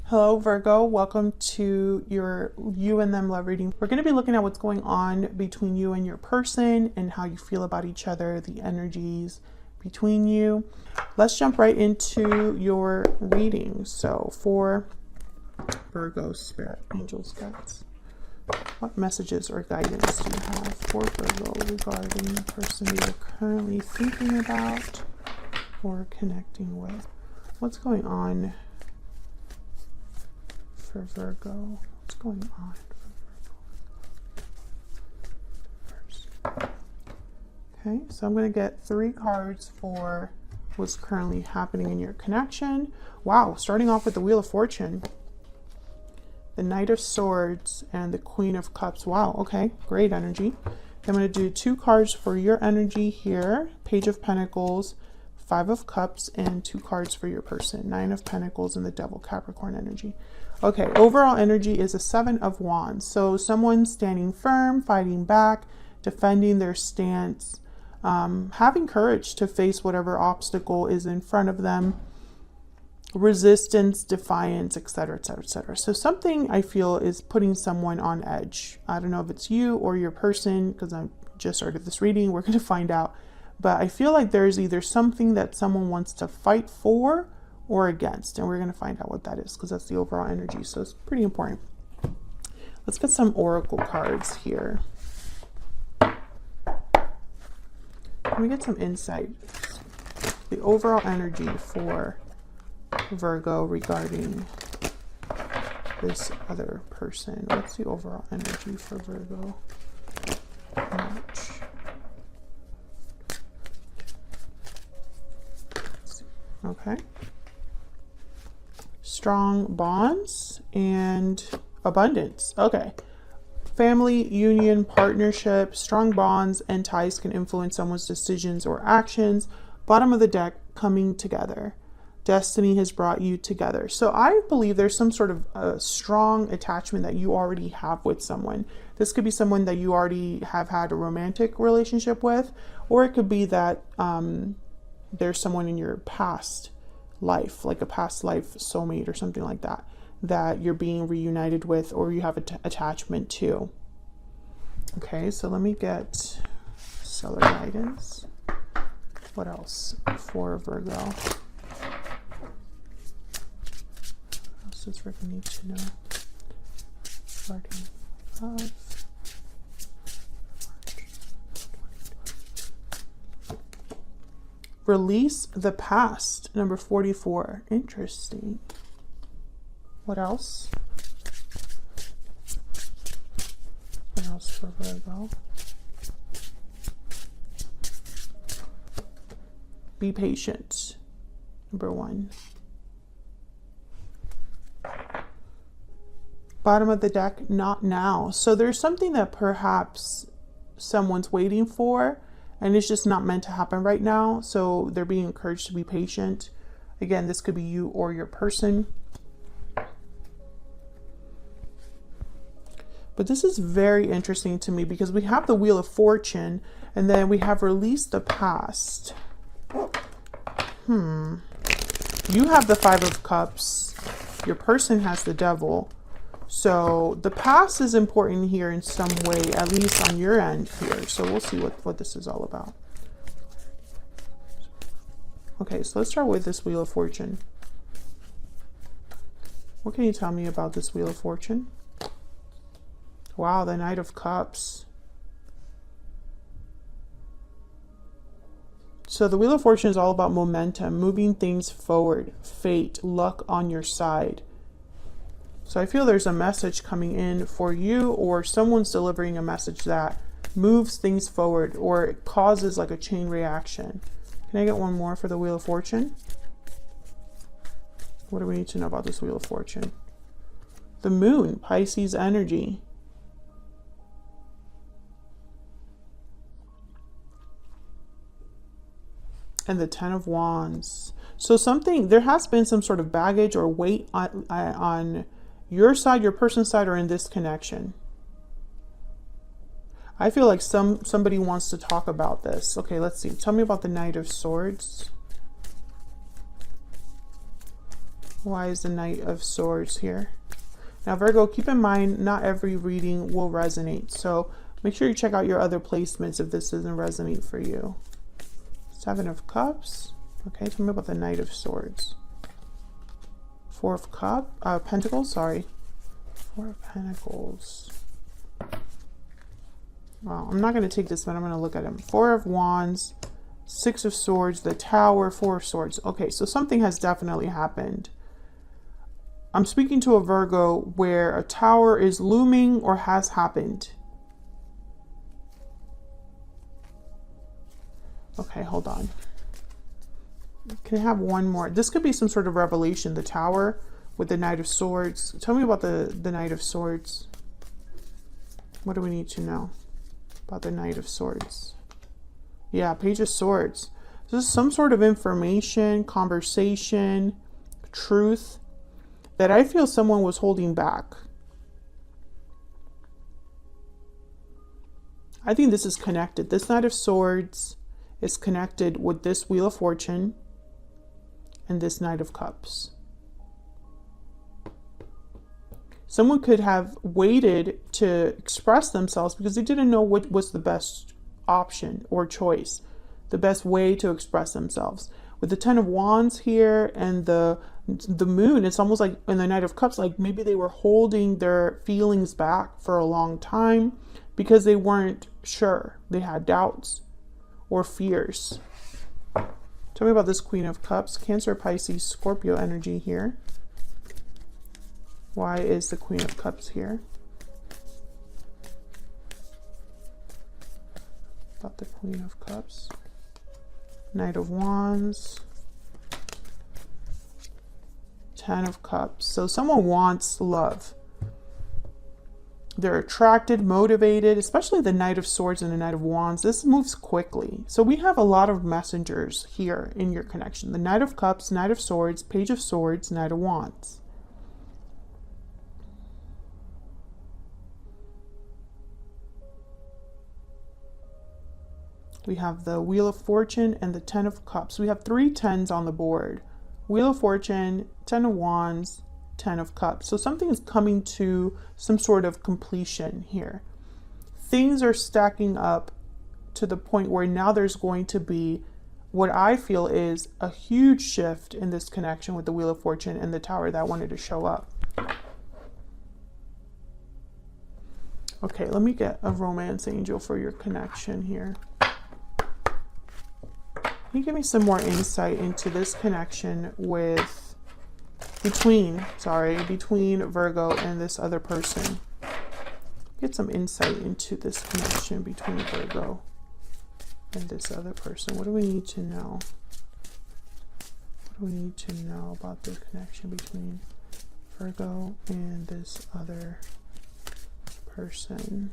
Hello Virgo, welcome to your you and them love reading. We're going to be looking at what's going on between you and your person and how you feel about each other, the energies between you. Let's jump right into your reading. So for Virgo spirit, angels, guides, what messages or guidance do you have for Virgo regarding the person you're currently thinking about or connecting with? What's going on for Virgo? What's going on for Virgo? Okay, so I'm going to get 3 cards for what's currently happening in your connection. Wow, starting off with the Wheel of Fortune, the Knight of Swords, and the Queen of Cups. Wow, okay, great energy. I'm going to do 2 cards for your energy here. Page of Pentacles, 5 of Cups, and 2 cards for your person. 9 of Pentacles and the Devil, Capricorn energy. Okay, overall energy is a 7 of Wands. So someone standing firm, fighting back, defending their stance, having courage to face whatever obstacle is in front of them, resistance, defiance, etc., etc., etc. So something I feel is putting someone on edge. I don't know if it's you or your person, because I just started this reading. We're going to find out. But I feel like there's either something that someone wants to fight for or against, and we're going to find out what that is, because that's the overall energy, so it's pretty important. Let's get some oracle cards here. Let me get some insight. The overall energy for Virgo regarding this other person. What's the overall energy for Virgo? March. Okay. Strong bonds and abundance. Okay. Family, union, partnership, strong bonds and ties can influence someone's decisions or actions. Bottom of the deck, coming together. Destiny has brought you together. So I believe there's some sort of a strong attachment that you already have with someone. This could be someone that you already have had a romantic relationship with, or it could be that there's someone in your past life, like a past life soulmate or something like that, that you're being reunited with or you have an attachment to. Okay, so let me get stellar guidance. What else for Virgo? What else does Virgo need to know? Regarding love. Release the past, number 44. Interesting. What else? What else for Virgo? Be patient, number 1. Bottom of the deck, not now. So there's something that perhaps someone's waiting for, and it's just not meant to happen right now. So they're being encouraged to be patient. Again, this could be you or your person. But this is very interesting to me because we have the Wheel of Fortune and then we have Release the Past. You have the 5 of Cups. Your person has the Devil. So the past is important here in some way, at least on your end here. So we'll see what this is all about. Okay, so let's start with this Wheel of Fortune. What can you tell me about this Wheel of Fortune? Wow, the Knight of Cups. So the Wheel of Fortune is all about momentum, moving things forward, fate, luck on your side. So I feel there's a message coming in for you, or someone's delivering a message that moves things forward or it causes like a chain reaction. Can I get one more for the Wheel of Fortune? What do we need to know about this Wheel of Fortune? The Moon, Pisces energy. And the 10 of Wands. So there has been some sort of baggage or weight on your side, your person's side, or in this connection. I feel like somebody wants to talk about this. Okay, let's see. Tell me about the Knight of Swords. Why is the Knight of Swords here? Now, Virgo, keep in mind, not every reading will resonate. So make sure you check out your other placements if this doesn't resonate for you. Seven of Cups. Okay, tell me about the Knight of Swords. Four of Pentacles, sorry. Four of Pentacles. Well, I'm not going to take this one. I'm going to look at them. Four of Wands, Six of Swords, the Tower, Four of Swords. Okay, so something has definitely happened. I'm speaking to a Virgo where a tower is looming or has happened. Okay, hold on. Can I have one more? This could be some sort of revelation. The Tower with the Knight of Swords. Tell me about the Knight of Swords. What do we need to know about the Knight of Swords? Yeah, Page of Swords. This is some sort of information, conversation, truth that I feel someone was holding back. I think this is connected. This Knight of Swords is connected with this Wheel of Fortune and this Knight of Cups. Someone could have waited to express themselves because they didn't know what was the best option or choice, the best way to express themselves. With the Ten of Wands here and the Moon, it's almost like in the Knight of Cups, like maybe they were holding their feelings back for a long time because they weren't sure. They had doubts or fears. Tell me about this Queen of Cups, Cancer, Pisces, Scorpio energy here. Why is the Queen of Cups here? About the Queen of Cups. Knight of Wands. Ten of Cups. So someone wants love. They're attracted, motivated, especially the Knight of Swords and the Knight of Wands. This moves quickly. So we have a lot of messengers here in your connection. The Knight of Cups, Knight of Swords, Page of Swords, Knight of Wands. We have the Wheel of Fortune and the Ten of Cups. We have 3 tens on the board. Wheel of Fortune, Ten of Wands, Ten of Cups. So something is coming to some sort of completion here. Things are stacking up to the point where now there's going to be what I feel is a huge shift in this connection with the Wheel of Fortune and the Tower that wanted to show up. Okay, let me get a romance angel for your connection here. Can you give me some more insight into this connection between Virgo and this other person? Get some insight into this connection between Virgo and this other person. What do we need to know? What do we need to know about the connection between Virgo and this other person?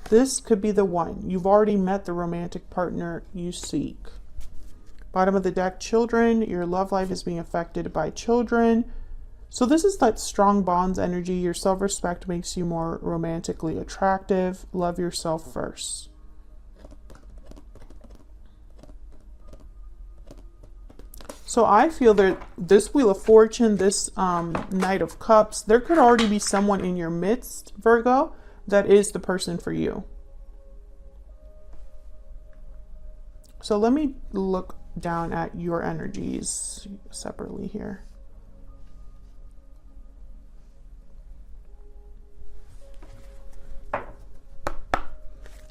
This could be the one. You've already met the romantic partner you seek. Bottom of the deck, children. Your love life is being affected by children. So this is that strong bonds energy. Your self-respect makes you more romantically attractive. Love yourself first. So I feel that this Wheel of Fortune, this Knight of Cups, there could already be someone in your midst, Virgo, that is the person for you. So let me look down at your energies separately here. Can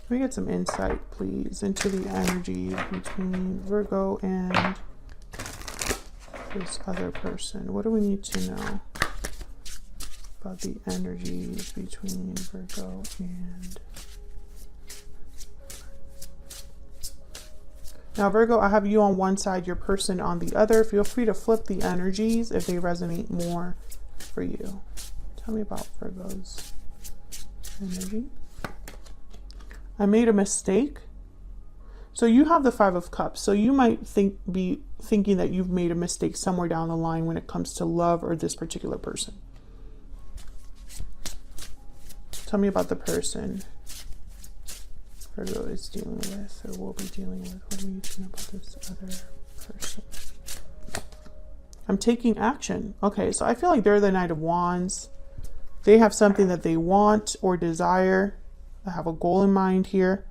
we get some insight, please, into the energy between Virgo and this other person? What do we need to know about the energies between Virgo and... Now, Virgo, I have you on one side, your person on the other. Feel free to flip the energies if they resonate more for you. Tell me about Virgo's energy. I made a mistake. So you have the Five of Cups. So you might be thinking that you've made a mistake somewhere down the line when it comes to love or this particular person. Tell me about the person Virgo is dealing with or will be dealing with. What do we need to know about this other person. I'm taking action. Okay, so I feel like they're the Knight of Wands. They have something that they want or desire. I have a goal in mind here.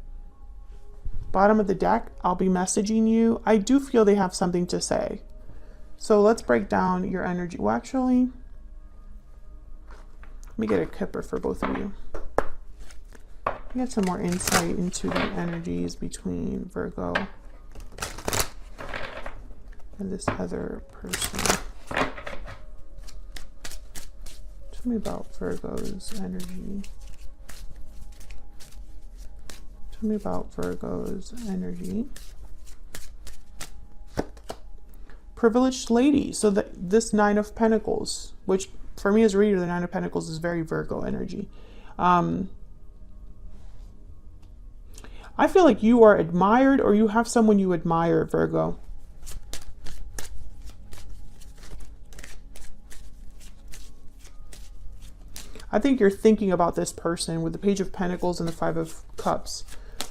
Bottom of the deck, I'll be messaging you. I do feel they have something to say. So let's break down your energy. Well, actually, let me get a kipper for both of you. Get some more insight into the energies between Virgo and this other person. Tell me about Virgo's energy. Tell me about Virgo's energy. Privileged lady. So this Nine of Pentacles, which for me as a reader, the Nine of Pentacles is very Virgo energy. I feel like you are admired, or you have someone you admire, Virgo. I think you're thinking about this person with the Page of Pentacles and the Five of Cups.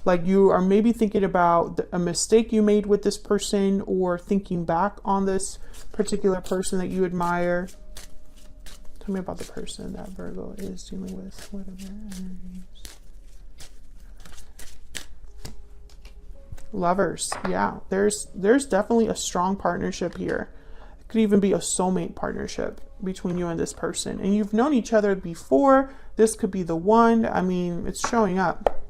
Like you are maybe thinking about a mistake you made with this person, or thinking back on this particular person that you admire. Tell me about the person that Virgo is dealing with. What are their energies? Lovers. Yeah, there's definitely a strong partnership here. It could even be a soulmate partnership between you and this person. And you've known each other before. This could be the one. I mean, it's showing up.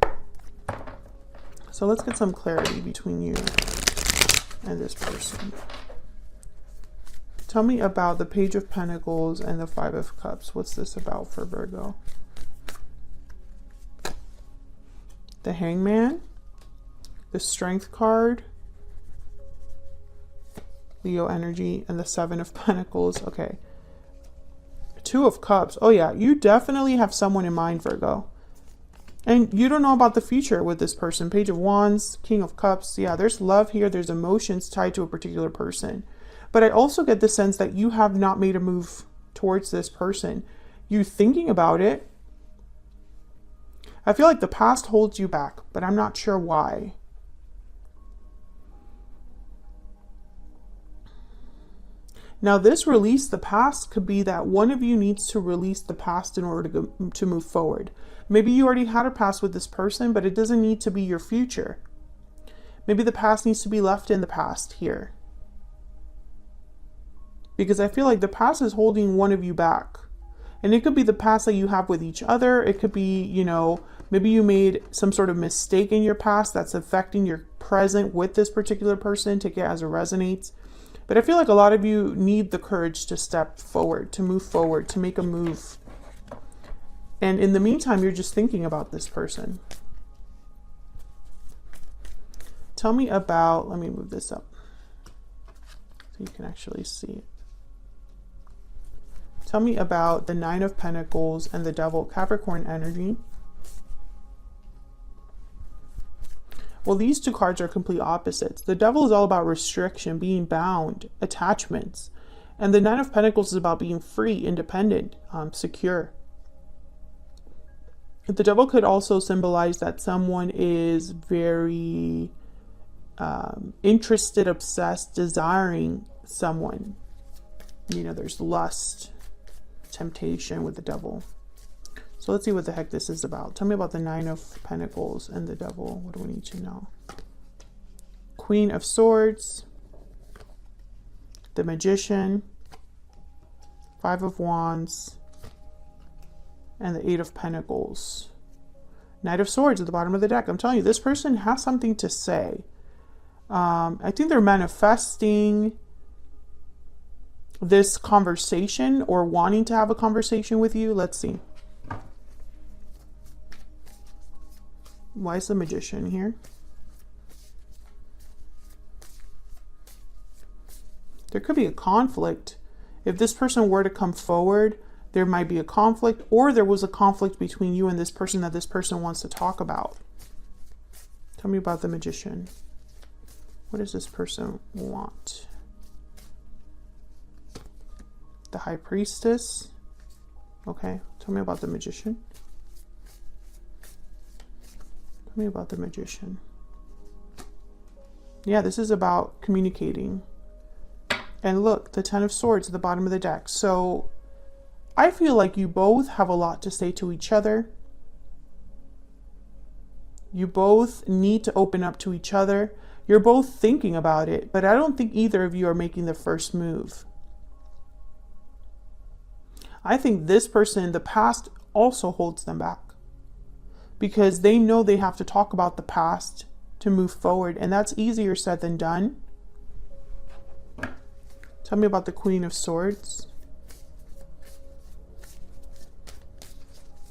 So let's get some clarity between you and this person. Tell me about the Page of Pentacles and the Five of Cups. What's this about for Virgo? The Hangman. The Strength card, Leo energy, and the Seven of Pentacles. Okay. Two of Cups. Oh yeah, you definitely have someone in mind, Virgo. And you don't know about the future with this person. Page of Wands, King of Cups. Yeah, there's love here. There's emotions tied to a particular person. But I also get the sense that you have not made a move towards this person. You thinking about it. I feel like the past holds you back, but I'm not sure why. Now, this release the past could be that one of you needs to release the past in order to move forward. Maybe you already had a past with this person, but it doesn't need to be your future. Maybe the past needs to be left in the past here. Because I feel like the past is holding one of you back. And it could be the past that you have with each other. It could be, you know, maybe you made some sort of mistake in your past that's affecting your present with this particular person. Take it as it resonates. But I feel like a lot of you need the courage to step forward, to move forward, to make a move. And in the meantime, you're just thinking about this person. Tell me about, let me move this up so you can actually see it. Tell me about the Nine of Pentacles and the Devil, Capricorn energy. Well, these two cards are complete opposites. The Devil is all about restriction, being bound, attachments. And the Nine of Pentacles is about being free, independent, secure. The Devil could also symbolize that someone is very interested, obsessed, desiring someone. You know, there's lust, temptation with the Devil. So let's see what the heck this is about. Tell me about the Nine of Pentacles and the Devil. What do we need to know? Queen of Swords, the Magician, Five of Wands, and the Eight of Pentacles. Knight of Swords at the bottom of the deck. I'm telling you, this person has something to say. I think they're manifesting this conversation or wanting to have a conversation with you. Let's see. Why is the Magician here? There could be a conflict. If this person were to come forward, there might be a conflict, or there was a conflict between you and this person that this person wants to talk about. Tell me about the Magician. What does this person want? The High Priestess. Okay, tell me about the Magician. Tell me about the Magician. Yeah, this is about communicating. And look, the Ten of Swords at the bottom of the deck. So I feel like you both have a lot to say to each other. You both need to open up to each other. You're both thinking about it, but I don't think either of you are making the first move. I think this person in the past also holds them back because they know they have to talk about the past to move forward, and that's easier said than done. Tell me about the Queen of Swords.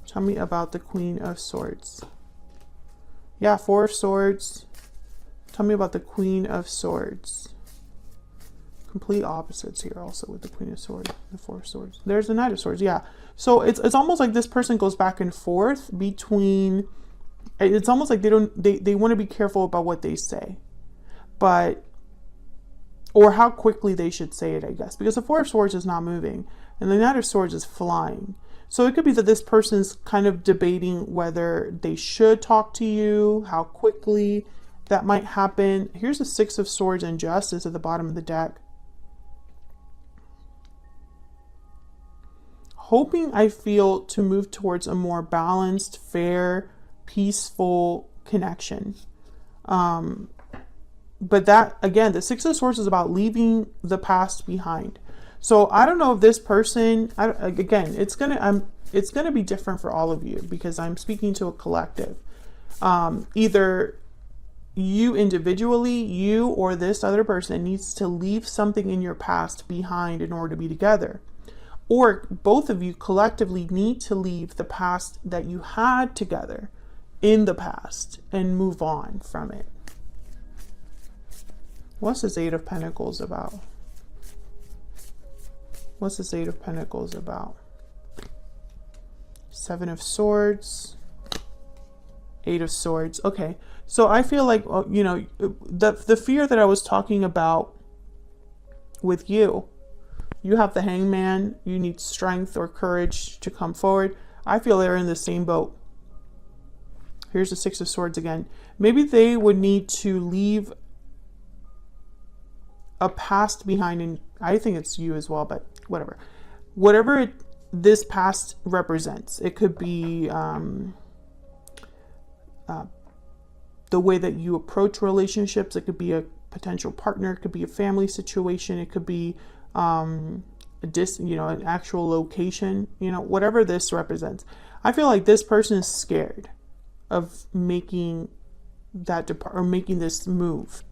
Tell me about the Queen of Swords. Yeah, Four of Swords. Tell me about the Queen of Swords. Complete opposites here also with the Queen of Swords, the Four of Swords. There's the Knight of Swords, yeah. So it's almost like this person goes back and forth between, it's almost like they want to be careful about what they say. But, or how quickly they should say it, I guess. Because the Four of Swords is not moving and the Knight of Swords is flying. So it could be that this person's kind of debating whether they should talk to you, how quickly that might happen. Here's the Six of Swords and Justice at the bottom of the deck. Hoping, I feel, to move towards a more balanced, fair, peaceful connection. But that, again, the Six of Swords is about leaving the past behind. So I don't know if this person, again, it's gonna be different for all of you because I'm speaking to a collective. Either you individually, you or this other person needs to leave something in your past behind in order to be together. Or both of you collectively need to leave the past that you had together in the past and move on from it. What's this Eight of Pentacles about? What's this Eight of Pentacles about? Seven of Swords, Eight of Swords. Okay, so I feel like, you know, the fear that I was talking about with you, you have the Hangman, you need strength or courage to come forward. I feel they're in the same boat. Here's the Six of Swords again. Maybe they would need to leave a past behind, and I think it's you as well, but whatever. Whatever this past represents, it could be the way that you approach relationships. It could be a potential partner. It could be a family situation. It could be an actual location. You know, whatever this represents. I feel like this person is scared of making that making this move.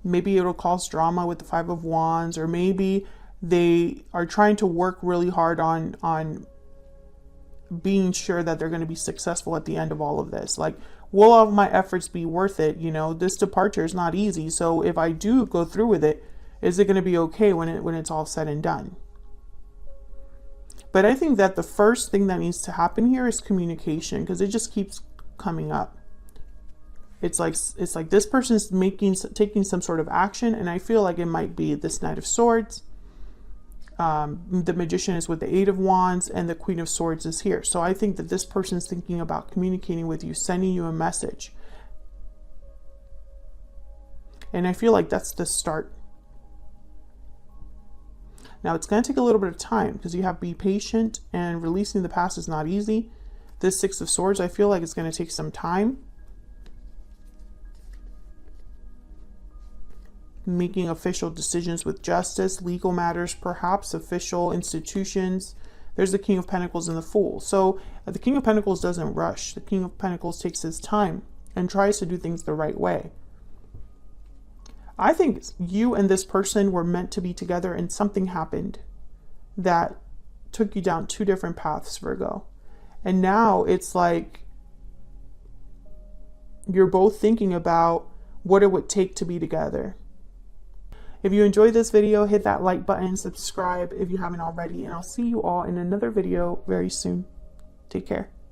Maybe it'll cause drama with the Five of Wands, or maybe they are trying to work really hard on being sure that they're going to be successful at the end of all of this. Like, will all of my efforts be worth it? You know, this departure is not easy. So if I do go through with it, is it going to be okay when it's all said and done? But I think that the first thing that needs to happen here is communication, because it just keeps coming up. It's like this person's taking some sort of action, and I feel like it might be this Knight of Swords. The Magician is with the Eight of Wands, and the Queen of Swords is here. So I think that this person's thinking about communicating with you, sending you a message. And I feel like that's the start. Now it's going to take a little bit of time because you have to be patient, and releasing the past is not easy. This Six of Swords, I feel like it's going to take some time. Making official decisions with justice, legal matters, perhaps official institutions. There's the King of Pentacles and the Fool. So the King of Pentacles doesn't rush. The King of Pentacles takes his time and tries to do things the right way. I think you and this person were meant to be together, and something happened that took you down two different paths, Virgo. And now it's like you're both thinking about what it would take to be together. If you enjoyed this video, hit that like button, subscribe if you haven't already, and I'll see you all in another video very soon. Take care.